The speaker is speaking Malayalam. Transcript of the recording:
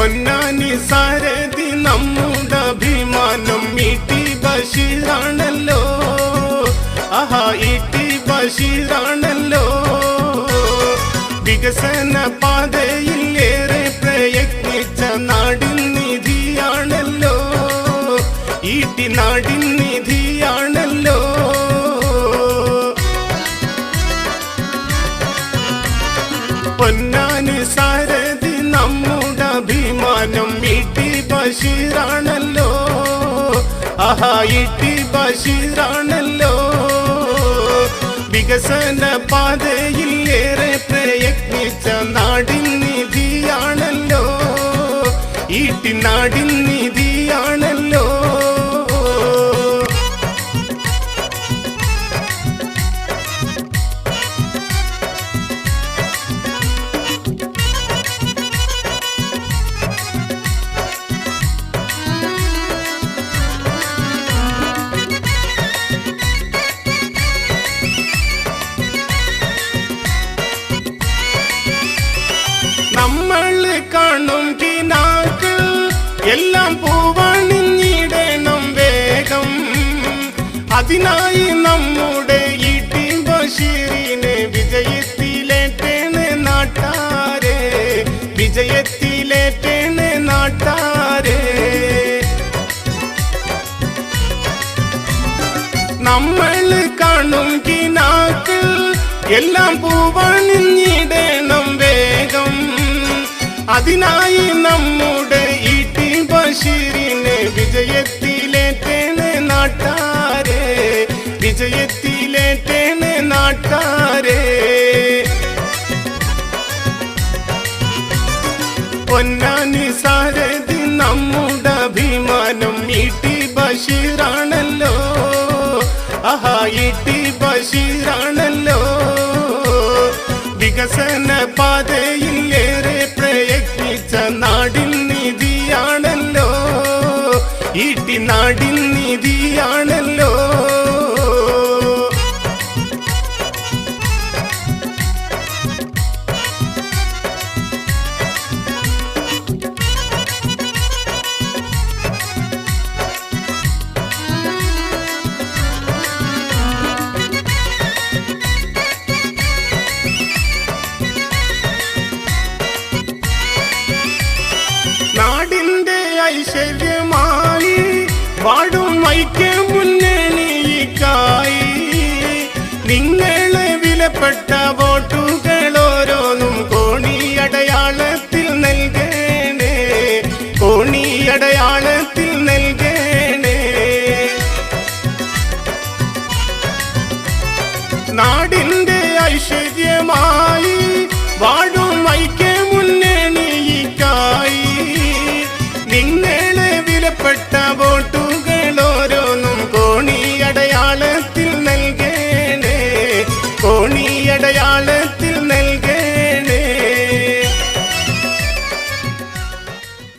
പൊന്നാനി സാരഥി നമ്മുടെ അഭിമാനം ഇ.ടി. ബഷീറാണല്ലോ. ആഹാ ഇ.ടി. ബഷീറാണല്ലോ. വികസന പാതയിൽ ഏറെ പ്രയത്നിച്ച നാടിൻ നിധിയാണല്ലോ. ഇ.ടി. നാടിൻ നിധിയാണല്ലോ. പൊന്നാനി സാരഥി നമ്മുടെ അഭിമാനം ഇ.ടി. ബഷീറാണല്ലോ. ആഹാ ഇ.ടി. ബഷീറാണല്ലോ. വികസന പാതയിൽ ഏറെ പ്രയത്നിച്ച നാടിൻ നിധിയാണല്ലോ. ഇ.ടി. നാടിൻ നിധിയാണല്ലോ. നമ്മൾ കാണും കിനാക്കൾ എല്ലാം പൂവണിഞ്ഞിടണം വേഗം. അതിനായി നമ്മുടെ ഇ.ടി. ബഷീറിനെ വിജയത്തിലേറ്റേണ് നാട്ടാരെ. വിജയത്തിലേറ്റേണ് നാട്ടാരെ. നമ്മൾ കാണും കിനാക്കൾ എല്ലാം പൂവണിഞ്ഞിടണം വേഗം. അതിനായി നമ്മുടെ ഇ.ടി. ബഷീറിനെ വിജയത്തിലേറ്റേണ് നാട്ടാരെ. വിജയത്തിലേറ്റേണ് നാട്ടാരെ. പൊന്നാനി സാരഥി നമ്മുടെ അഭിമാനം ഇ.ടി. ബഷീറാണല്ലോ. ആഹാ ഇ.ടി. ബഷീറാണല്ലോ. വികസന പാതയിൽ ഏറെ പ്രയത്നിച്ച നാടിൻ നിധിയാണല്ലോ. ഇ.ടി. നാടിൻ നിധിയാണല്ലോ. നാടിന്റെ ഐശ്വര്യമായി വാടും ഐക്യ മുന്നണിക്കായി നിങ്ങളെ വിലപ്പെട്ട വോട്ടുകൾ ഓരോന്നും കോണിയടയാളത്തിൽ നൽകണേ. കോണിയടയാളത്തിൽ നൽകണേ. നാടിന്റെ ഐശ്വര്യമായി